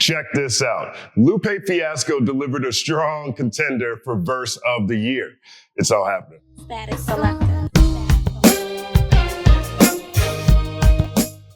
Check this out. Lupe Fiasco delivered a strong contender for Verse of the Year. It's all happening. Status selector.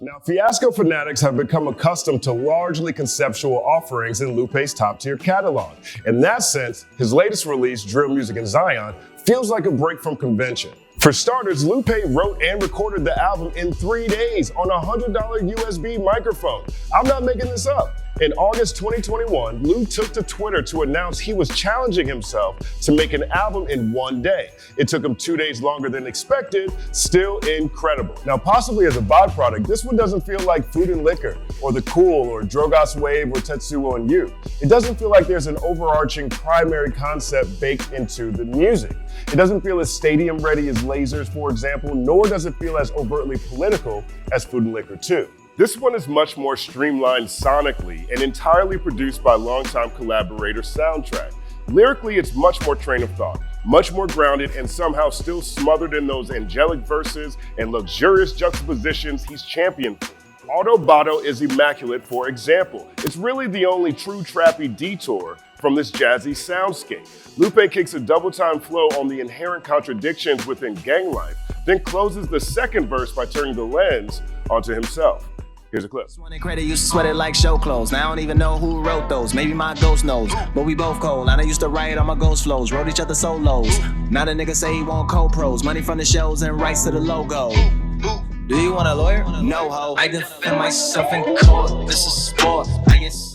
Now, Fiasco fanatics have become accustomed to largely conceptual offerings in Lupe's top-tier catalog. In that sense, his latest release, Drill Music in Zion, feels like a break from convention. For starters, Lupe wrote and recorded the album in 3 days on a $100 USB microphone. I'm not making this up. In August 2021, Lu took to Twitter to announce he was challenging himself to make an album in 1 day. It took him 2 days longer than expected, still incredible. Now, possibly as a byproduct, this one doesn't feel like Food and Liquor, or The Cool, or Drogas Wave, or Tetsuo and You. It doesn't feel like there's an overarching primary concept baked into the music. It doesn't feel as stadium ready as Lasers, for example, nor does it feel as overtly political as Food and Liquor 2. This one is much more streamlined sonically and entirely produced by longtime collaborator Soundtrack. Lyrically, it's much more train of thought, much more grounded and somehow still smothered in those angelic verses and luxurious juxtapositions he's championed for. Autobotto is immaculate, for example. It's really the only true trappy detour from this jazzy soundscape. Lupe kicks a double-time flow on the inherent contradictions within gang life, then closes the second verse by turning the lens onto himself. Here's a clip. Wanted credit, used to sweat it like show clothes. Now I don't even know who wrote those. Maybe my ghost knows, but we both cold. I used to write on my ghost flows, wrote each other solos. Now the nigga say he want co-pros, money from the shows and rights to the logo. Do you want a lawyer? No ho. I defend myself in court. This is sport. I get sick.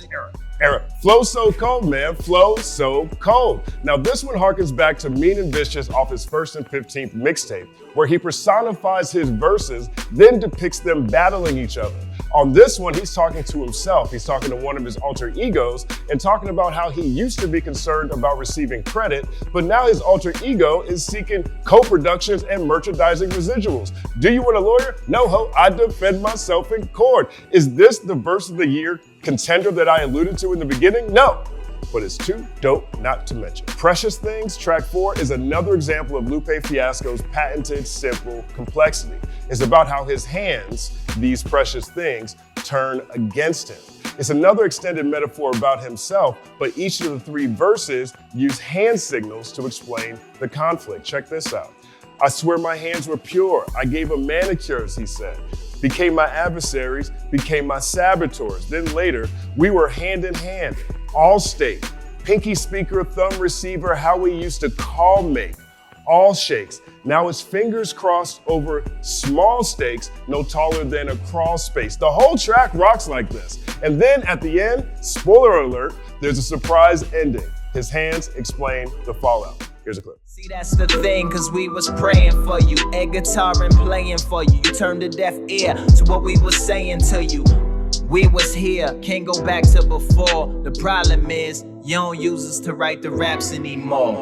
Era. Flow so cold, man. Flow so cold. Now this one harkens back to Mean and Vicious off his 1st and 15th mixtape, where he personifies his verses, then depicts them battling each other. On this one, he's talking to himself. He's talking to one of his alter egos and talking about how he used to be concerned about receiving credit, but now his alter ego is seeking co-productions and merchandising residuals. Do you want a lawyer? No ho, I defend myself in court. Is this the Verse of the Year contender that I alluded to in the beginning? No, but it's too dope not to mention. Precious Things, track 4, is another example of Lupe Fiasco's patented simple complexity. It's about how his hands, these precious things, turn against him. It's another extended metaphor about himself, but each of the 3 verses use hand signals to explain the conflict. Check this out. I swear my hands were pure. I gave them manicures, he said. Became my adversaries, became my saboteurs. Then later, we were hand in hand. All state, pinky speaker, thumb receiver, how we used to call mate. All shakes. Now his fingers crossed over small stakes, no taller than a crawl space. The whole track rocks like this. And then at the end, spoiler alert, there's a surprise ending. His hands explain the fallout. Here's a clip. See, that's the thing, cause we was praying for you, air guitar and playing for you. You turned a deaf ear to what we was saying to you. We was here, can't go back to before. The problem is, you don't use us to write the raps anymore.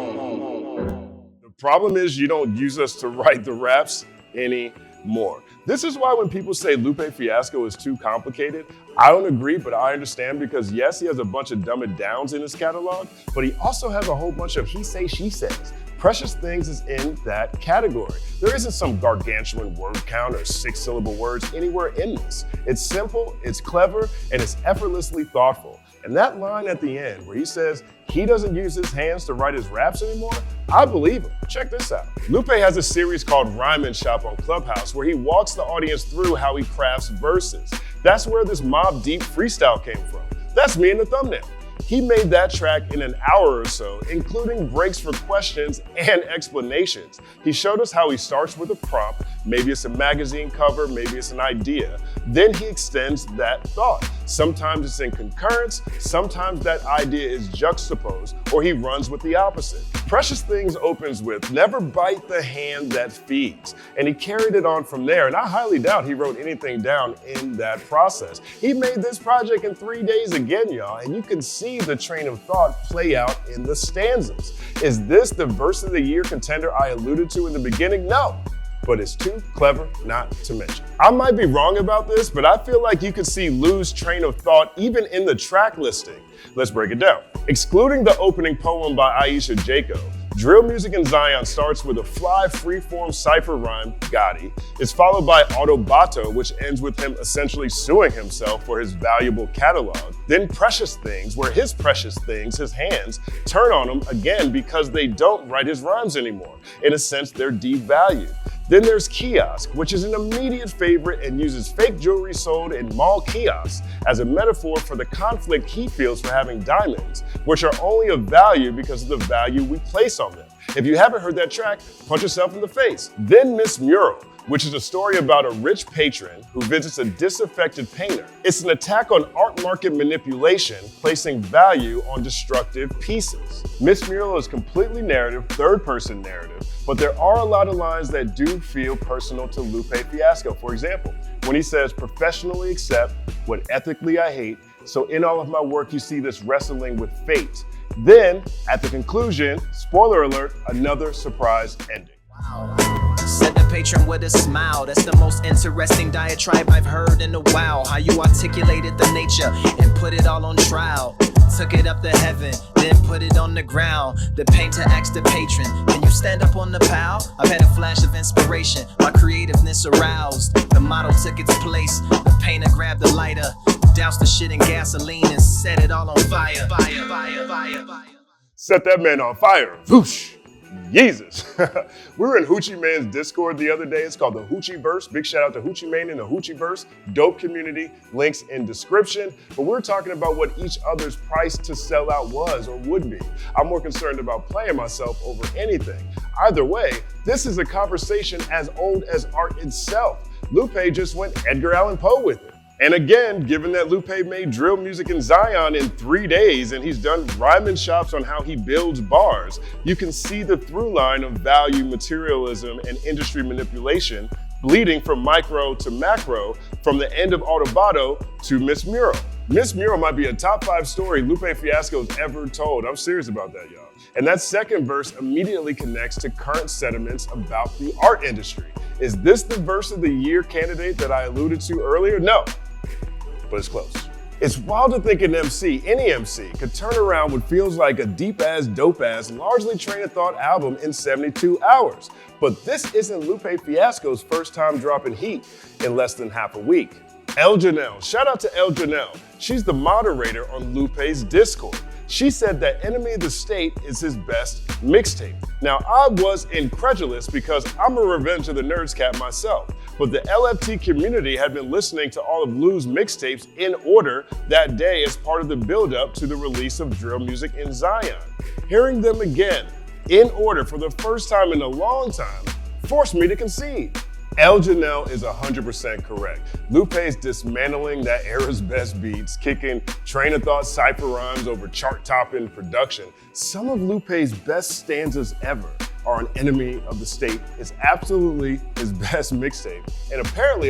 The problem is you don't use us to write the raps anymore. This is why when people say Lupe Fiasco is too complicated, I don't agree, but I understand because yes, he has a bunch of dumb it downs in his catalog, but he also has a whole bunch of he say, she says. Precious Things is in that category. There isn't some gargantuan word count or 6-syllable words anywhere in this. It's simple, it's clever, and it's effortlessly thoughtful. And that line at the end where he says he doesn't use his hands to write his raps anymore, I believe him. Check this out. Lupe has a series called Rhyme Shop on Clubhouse where he walks the audience through how he crafts verses. That's where this Mobb Deep freestyle came from. That's me in the thumbnail. He made that track in an hour or so, including breaks for questions and explanations. He showed us how he starts with a prompt, maybe it's a magazine cover, maybe it's an idea. Then he extends that thought. Sometimes it's in concurrence, sometimes that idea is juxtaposed, or he runs with the opposite. Precious Things opens with, never bite the hand that feeds. And he carried it on from there, and I highly doubt he wrote anything down in that process. He made this project in 3 days again, y'all, and you can see the train of thought play out in the stanzas. Is this the Verse of the Year contender I alluded to in the beginning? No, but it's too clever not to mention. I might be wrong about this, but I feel like you could see Lu's train of thought even in the track listing. Let's break it down. Excluding the opening poem by Aisha Jaco, Drill Music in Zion starts with a fly freeform cypher rhyme, Gotti. It's followed by Autobato, which ends with him essentially suing himself for his valuable catalog. Then Precious Things, where his precious things, his hands, turn on him again because they don't write his rhymes anymore. In a sense, they're devalued. Then there's Kiosk, which is an immediate favorite and uses fake jewelry sold in mall kiosks as a metaphor for the conflict he feels for having diamonds, which are only of value because of the value we place on them. If you haven't heard that track, punch yourself in the face. Then Miss Mural, which is a story about a rich patron who visits a disaffected painter. It's an attack on art market manipulation, placing value on destructive pieces. Miss Mural is completely narrative, third-person narrative, but there are a lot of lines that do feel personal to Lupe Fiasco. For example, when he says, "Professionally accept what ethically I hate, so in all of my work you see this wrestling with fate." Then, at the conclusion, spoiler alert, another surprise ending. Wow. Said the patron with a smile. That's the most interesting diatribe I've heard in a while. How you articulated the nature and put it all on trial. Took it up to heaven, then put it on the ground. The painter asked the patron, "Can you stand up on the pile?" I've had a flash of inspiration, my creativeness aroused. The model took its place. The painter grabbed the lighter, doused the shit in gasoline and set it all on fire. Fire, fire, fire, fire. Set that man on fire. Whoosh. Jesus. We were in Hoochie Man's Discord the other day. It's called the Hoochieverse. Big shout out to Hoochie Man and the Hoochieverse. Dope community. Links in description. But we're talking about what each other's price to sell out was or would be. I'm more concerned about playing myself over anything. Either way, this is a conversation as old as art itself. Lupe just went Edgar Allan Poe with it. And again, given that Lupe made Drill Music in Zion in 3 days and he's done rhyming shops on how he builds bars, you can see the through line of value materialism and industry manipulation bleeding from micro to macro, from the end of Autobato to Miss Mural. Miss Mural might be a top 5 story Lupe Fiasco's ever told. I'm serious about that, y'all. And that second verse immediately connects to current sentiments about the art industry. Is this the verse of the year candidate that I alluded to earlier? No. But it's close. It's wild to think an MC, any MC, could turn around what feels like a deep-ass, dope-ass, largely train-of-thought album in 72 hours. But this isn't Lupe Fiasco's first time dropping heat in less than half a week. El Janelle, shout out to El Janelle. She's the moderator on Lupe's Discord. She said that Enemy of the State is his best mixtape. Now, I was incredulous because I'm a Revenge of the Nerds cat myself, but the LFT community had been listening to all of Lou's mixtapes in order that day as part of the build-up to the release of Drill Music in Zion. Hearing them again, in order for the first time in a long time, forced me to concede. El Janelle is 100% correct. Lupe's dismantling that era's best beats, kicking train-of-thought cypher rhymes over chart-topping production. Some of Lupe's best stanzas ever are on Enemy of the State. It's absolutely his best mixtape. And apparently,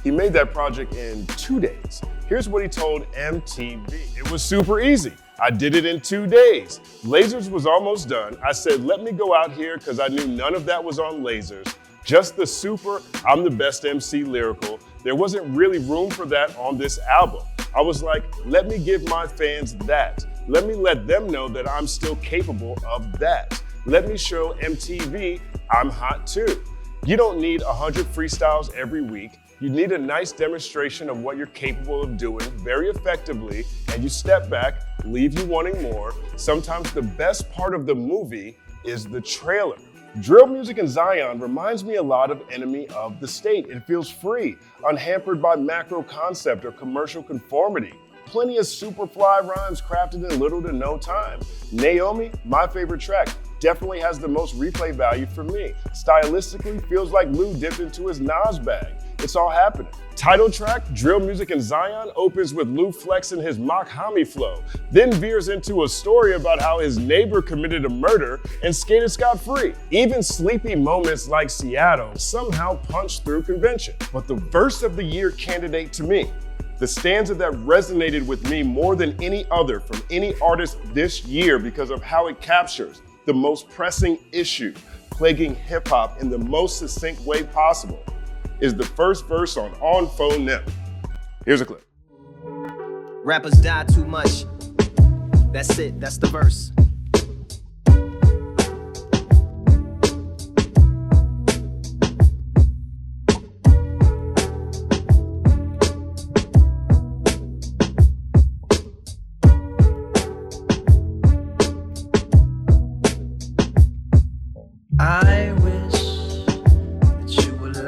he made that project in 2 days. Here's what he told MTV. It was super easy. I did it in 2 days. Lasers was almost done. I said, let me go out here because I knew none of that was on Lasers. Just the super, I'm the best MC Lyrical. There wasn't really room for that on this album. I was like, let me give my fans that. Let me let them know that I'm still capable of that. Let me show MTV I'm hot too. You don't need 100 freestyles every week. You need a nice demonstration of what you're capable of doing very effectively, and you step back, leave you wanting more. Sometimes the best part of the movie is the trailer. Drill Music in Zion reminds me a lot of Enemy of the State. It feels free, unhampered by macro concept or commercial conformity. Plenty of super fly rhymes crafted in little to no time. Naomi, my favorite track, definitely has the most replay value for me. Stylistically, feels like Lou dipped into his Nas bag. It's all happening. Title track, Drill Music in Zion, opens with Lou flexing his Mach Hami flow, then veers into a story about how his neighbor committed a murder and skated scot-free. Even sleepy moments like Seattle somehow punch through convention. But the verse of the year candidate to me, the stanza that resonated with me more than any other from any artist this year because of how it captures the most pressing issue plaguing hip-hop in the most succinct way possible, is the first verse on Phone Now. Here's a clip. Rappers die too much. That's it, that's the verse.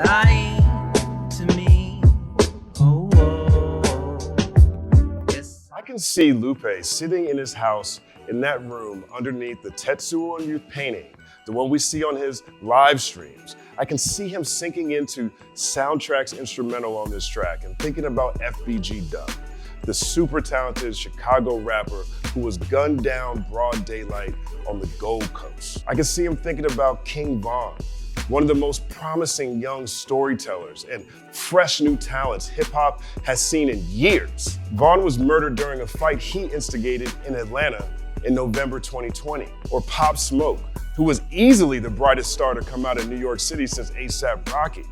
lying to me. Oh, yes. I can see Lupe sitting in his house in that room underneath the Tetsuo and Youth painting, the one we see on his live streams. I can see him sinking into Soundtrack's instrumental on this track and thinking about FBG Dub, the super talented Chicago rapper who was gunned down broad daylight on the Gold Coast. I can see him thinking about King Von, one of the most promising young storytellers and fresh new talents hip-hop has seen in years. Von was murdered during a fight he instigated in Atlanta in November 2020. Or Pop Smoke, who was easily the brightest star to come out of New York City since A$AP Rocky.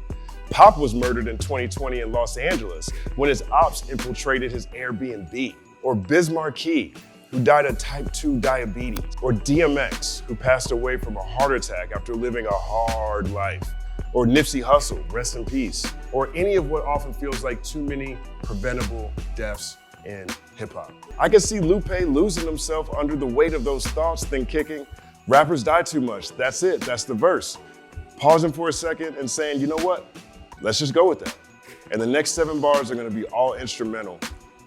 Pop was murdered in 2020 in Los Angeles when his ops infiltrated his Airbnb. Or Biz Markie, who died of type 2 diabetes. Or DMX, who passed away from a heart attack after living a hard life. Or Nipsey Hussle, rest in peace. Or any of what often feels like too many preventable deaths in hip hop. I can see Lupe losing himself under the weight of those thoughts, then kicking, rappers die too much, that's it, that's the verse. Pausing for a second and saying, you know what? Let's just go with that. And the next 7 bars are gonna be all instrumental,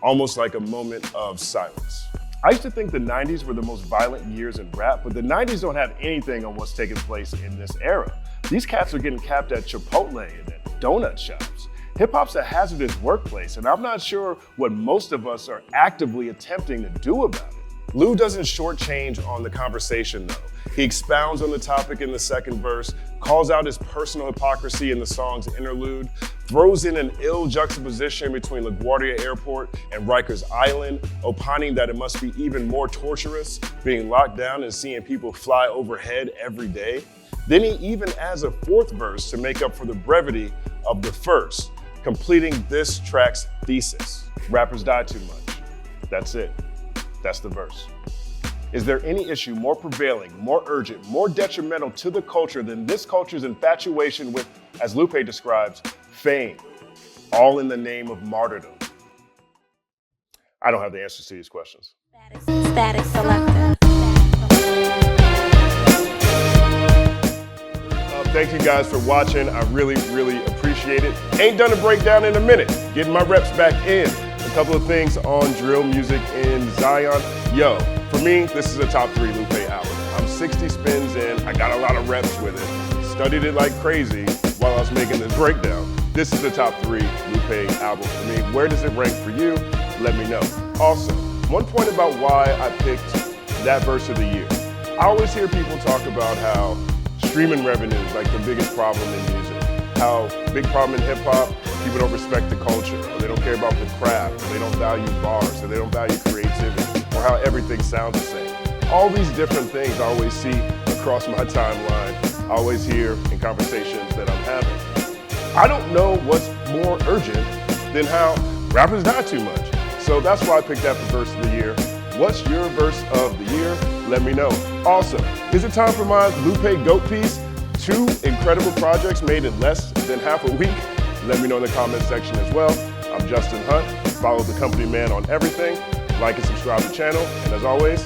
almost like a moment of silence. I used to think the 90s were the most violent years in rap, but the 90s don't have anything on what's taking place in this era. These cats are getting capped at Chipotle and at donut shops. Hip-hop's a hazardous workplace, and I'm not sure what most of us are actively attempting to do about it. Lou doesn't shortchange on the conversation though. He expounds on the topic in the second verse, calls out his personal hypocrisy in the song's interlude, throws in an ill juxtaposition between LaGuardia Airport and Rikers Island, opining that it must be even more torturous being locked down and seeing people fly overhead every day. Then he even adds a 4th verse to make up for the brevity of the first, completing this track's thesis. Rappers die too much. That's it. That's the verse. Is there any issue more prevailing, more urgent, more detrimental to the culture than this culture's infatuation with, as Lupe describes, fame, all in the name of martyrdom? I don't have the answers to these questions. Static selector. Thank you guys for watching. I really, really appreciate it. Ain't done a breakdown in a minute. Getting my reps back in. A couple of things on drill music in Zion. Yo, for me, this is a top 3 Lupe album. I'm 60 spins in. I got a lot of reps with it. Studied it like crazy while I was making this breakdown. This is the top 3 Lupe album for me. Where does it rank for you? Let me know. Also, one point about why I picked that verse of the year. I always hear people talk about how streaming revenue is like the biggest problem in music. How big problem in hip hop, people don't respect the culture, or they don't care about the craft, or they don't value bars, or they don't value creativity, or how everything sounds the same. All these different things I always see across my timeline, I always hear in conversations that I'm having. I don't know what's more urgent than how rappers die too much. So that's why I picked that for verse of the year. What's your verse of the year? Let me know. Also, is it time for my Lupe GOAT piece? 2 incredible projects made in less than half a week? Let me know in the comment section as well. I'm Justin Hunt. Follow the company man on everything. Like and subscribe to the channel. And as always,